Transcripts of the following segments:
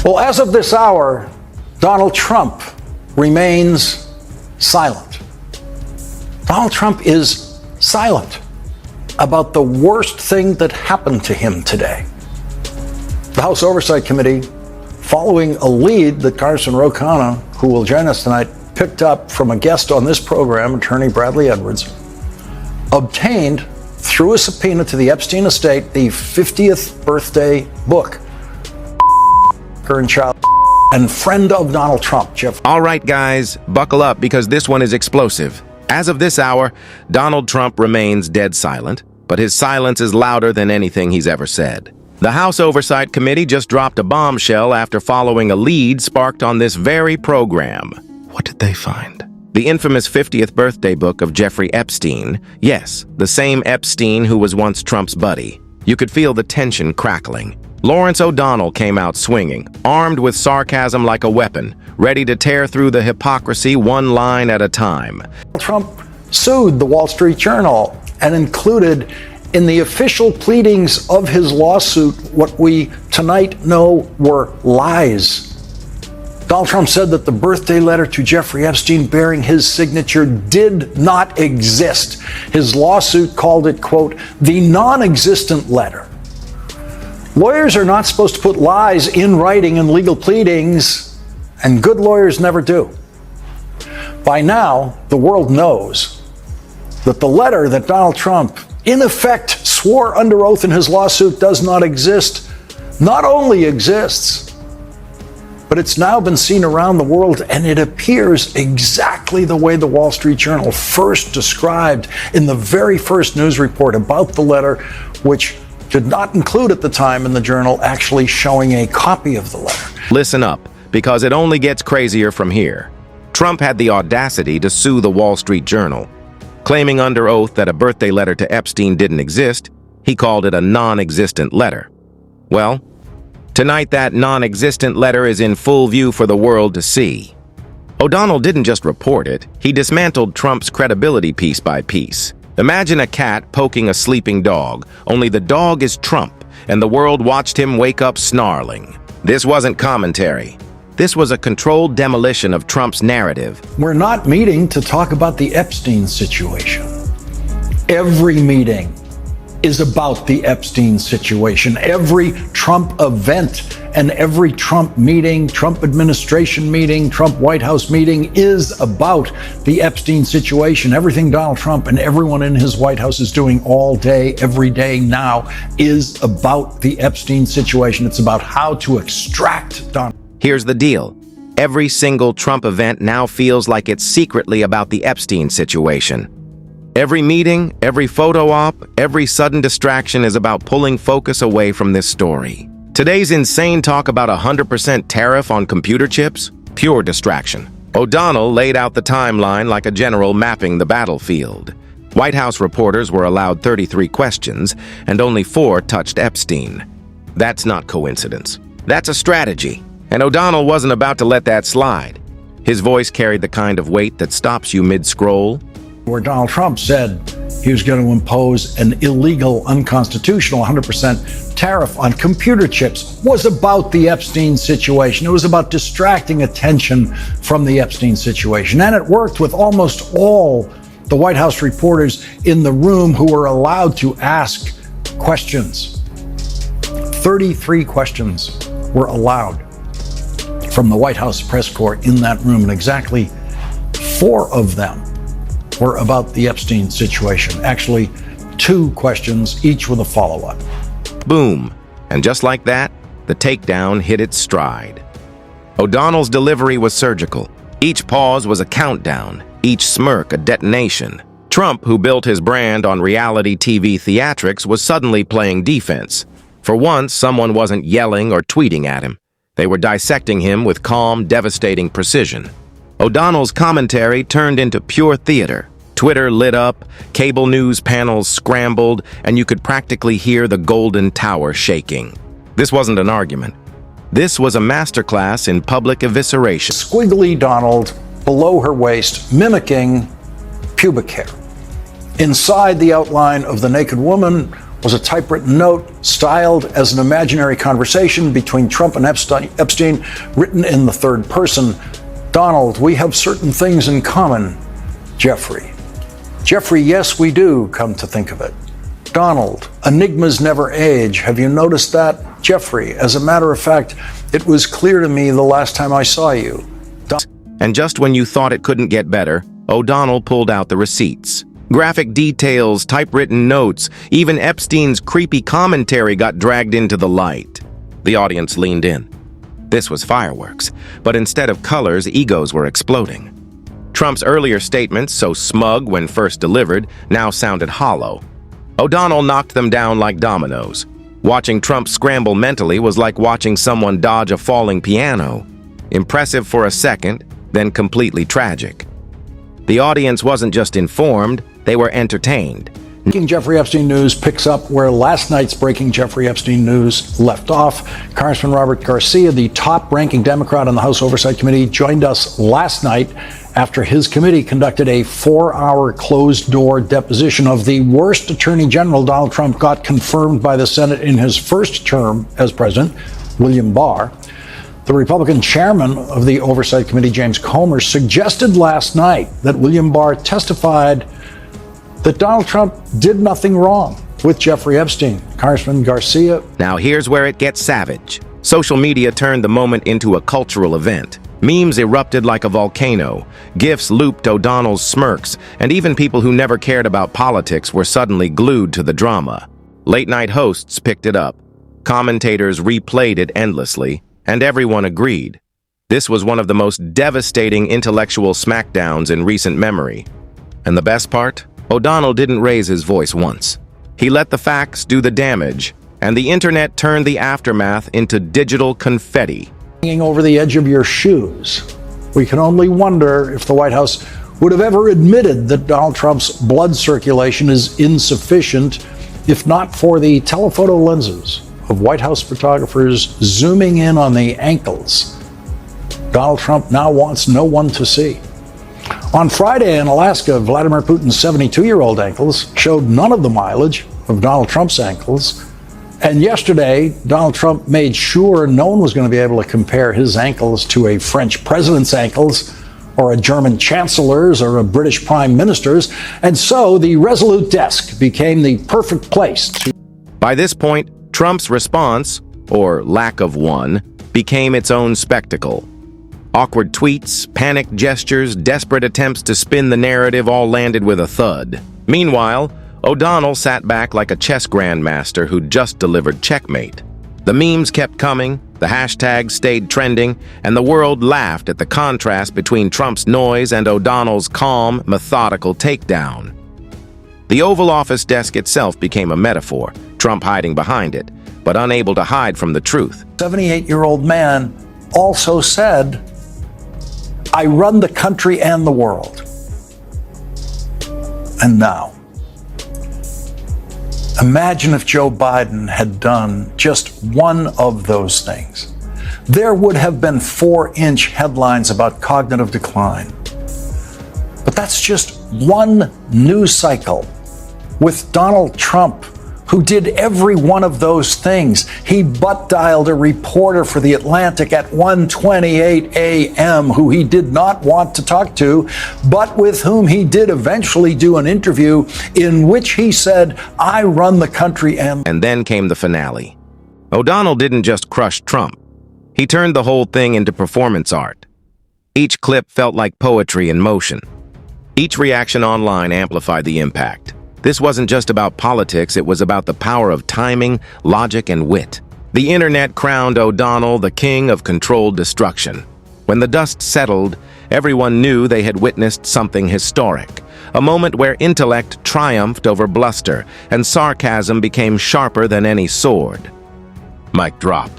Well, as of this hour, Donald Trump remains silent. Donald Trump is silent about the worst thing that happened to him today. The House Oversight Committee, following a lead that Congressman Ro Khanna, who will join us tonight, picked up from a guest on this program, attorney Bradley Edwards, obtained through a subpoena to the Epstein estate the 50th birthday book and child and friend of Donald Trump, Jeff. All right, guys, buckle up because this one is explosive. As of this hour, Donald Trump remains dead silent, but his silence is louder than anything he's ever said. The House Oversight Committee just dropped a bombshell after following a lead sparked on this very program. What did they find? The infamous 50th birthday book of Jeffrey Epstein. Yes, the same Epstein who was once Trump's buddy. You could feel the tension crackling. Lawrence O'Donnell came out swinging, armed with sarcasm like a weapon, ready to tear through the hypocrisy one line at a time. Trump sued the Wall Street Journal and included in the official pleadings of his lawsuit what we tonight know were lies. Donald Trump said that the birthday letter to Jeffrey Epstein bearing his signature did not exist. His lawsuit called it, quote, the non-existent letter. Lawyers are not supposed to put lies in writing in legal pleadings, and good lawyers never do. By now, the world knows that the letter that Donald Trump, in effect, swore under oath in his lawsuit does not exist, not only exists, but it's now been seen around the world, and it appears exactly the way the Wall Street Journal first described in the very first news report about the letter, which did not include at the time in the Journal actually showing a copy of the letter. Listen up, because it only gets crazier from here. Trump had the audacity to sue the Wall Street Journal. Claiming under oath that a birthday letter to Epstein didn't exist, he called it a non-existent letter. Well, tonight that non-existent letter is in full view for the world to see. O'Donnell didn't just report it, he dismantled Trump's credibility piece by piece. Imagine a cat poking a sleeping dog, only the dog is Trump, and the world watched him wake up snarling. This wasn't commentary. This was a controlled demolition of Trump's narrative. We're not meeting to talk about the Epstein situation. Every meeting is about the Epstein situation. Every Trump event and every Trump meeting, Trump administration meeting, Trump White House meeting is about the Epstein situation. Everything Donald Trump and everyone in his White House is doing all day, every day now is about the Epstein situation. It's about how to extract Donald. Here's the deal. Every single Trump event now feels like it's secretly about the Epstein situation. Every meeting, every photo op, every sudden distraction is about pulling focus away from this story. Today's insane talk about 100% tariff on computer chips? Pure distraction. O'Donnell laid out the timeline like a general mapping the battlefield. White House reporters were allowed 33 questions, and only 4 touched Epstein. That's not coincidence. That's a strategy. And O'Donnell wasn't about to let that slide. His voice carried the kind of weight that stops you mid-scroll. Where Donald Trump said he was going to impose an illegal, unconstitutional 100% tariff on computer chips was about the Epstein situation. It was about distracting attention from the Epstein situation. And it worked with almost all the White House reporters in the room who were allowed to ask questions. 33 questions were allowed from the White House press corps in that room, and exactly 4 of them were about the Epstein situation. Actually, 2 questions, each with a follow-up. Boom. And just like that, the takedown hit its stride. O'Donnell's delivery was surgical. Each pause was a countdown, each smirk a detonation. Trump, who built his brand on reality TV theatrics, was suddenly playing defense. For once, someone wasn't yelling or tweeting at him. They were dissecting him with calm, devastating precision. O'Donnell's commentary turned into pure theater. Twitter lit up, cable news panels scrambled, and you could practically hear the Golden Tower shaking. This wasn't an argument. This was a masterclass in public evisceration. Squiggly Donald below her waist, mimicking pubic hair. Inside the outline of the naked woman was a typewritten note styled as an imaginary conversation between Trump and Epstein, written in the third person. Donald, we have certain things in common. Jeffrey. Jeffrey, yes, we do, come to think of it. Donald, enigmas never age. Have you noticed that? Jeffrey, as a matter of fact, it was clear to me the last time I saw you. And just when you thought it couldn't get better, O'Donnell pulled out the receipts. Graphic details, typewritten notes, even Epstein's creepy commentary got dragged into the light. The audience leaned in. This was fireworks, but instead of colors, egos were exploding. Trump's earlier statements, so smug when first delivered, now sounded hollow. O'Donnell knocked them down like dominoes. Watching Trump scramble mentally was like watching someone dodge a falling piano. Impressive for a second, then completely tragic. The audience wasn't just informed, they were entertained. Breaking Jeffrey Epstein news picks up where last night's breaking Jeffrey Epstein news left off. Congressman Robert Garcia, the top-ranking Democrat on the House Oversight Committee, joined us last night after his committee conducted a 4-hour closed-door deposition of the worst Attorney General Donald Trump got confirmed by the Senate in his first term as president, William Barr. The Republican chairman of the Oversight Committee, James Comer, suggested last night that William Barr testified that Donald Trump did nothing wrong with Jeffrey Epstein. Congressman Garcia. Now here's where it gets savage. Social media turned the moment into a cultural event. Memes erupted like a volcano. GIFs looped O'Donnell's smirks, and even people who never cared about politics were suddenly glued to the drama. Late-night hosts picked it up. Commentators replayed it endlessly, and everyone agreed. This was one of the most devastating intellectual smackdowns in recent memory. And the best part? O'Donnell didn't raise his voice once. He let the facts do the damage, and the internet turned the aftermath into digital confetti. Hanging over the edge of your shoes. We can only wonder if the White House would have ever admitted that Donald Trump's blood circulation is insufficient if not for the telephoto lenses of White House photographers zooming in on the ankles Donald Trump now wants no one to see. On Friday in Alaska, Vladimir Putin's 72-year-old ankles showed none of the mileage of Donald Trump's ankles. And yesterday, Donald Trump made sure no one was going to be able to compare his ankles to a French president's ankles or a German chancellor's or a British prime minister's. And so the Resolute desk became the perfect place to... By this point, Trump's response, or lack of one, became its own spectacle. Awkward tweets, panicked gestures, desperate attempts to spin the narrative all landed with a thud. Meanwhile, O'Donnell sat back like a chess grandmaster who'd just delivered checkmate. The memes kept coming, the hashtags stayed trending, and the world laughed at the contrast between Trump's noise and O'Donnell's calm, methodical takedown. The Oval Office desk itself became a metaphor, Trump hiding behind it, but unable to hide from the truth. 78-year-old man also said, I run the country and the world. And now, imagine if Joe Biden had done just one of those things. There would have been 4-inch headlines about cognitive decline. But that's just one news cycle with Donald Trump, who did every one of those things. He butt-dialed a reporter for The Atlantic at 1:28 a.m. who he did not want to talk to, but with whom he did eventually do an interview in which he said, I run the country and... And then came the finale. O'Donnell didn't just crush Trump. He turned the whole thing into performance art. Each clip felt like poetry in motion. Each reaction online amplified the impact. This wasn't just about politics, it was about the power of timing, logic, and wit. The internet crowned O'Donnell the king of controlled destruction. When the dust settled, everyone knew they had witnessed something historic, a moment where intellect triumphed over bluster and sarcasm became sharper than any sword. Mic drop.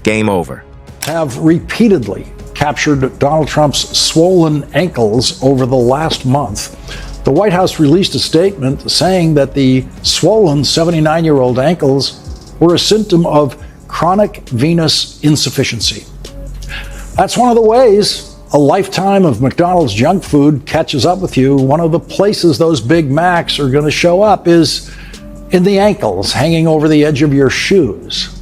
Game over. Have repeatedly captured Donald Trump's swollen ankles over the last month. The White House released a statement saying that the swollen 79-year-old ankles were a symptom of chronic venous insufficiency. That's one of the ways a lifetime of McDonald's junk food catches up with you. One of the places those Big Macs are going to show up is in the ankles, hanging over the edge of your shoes.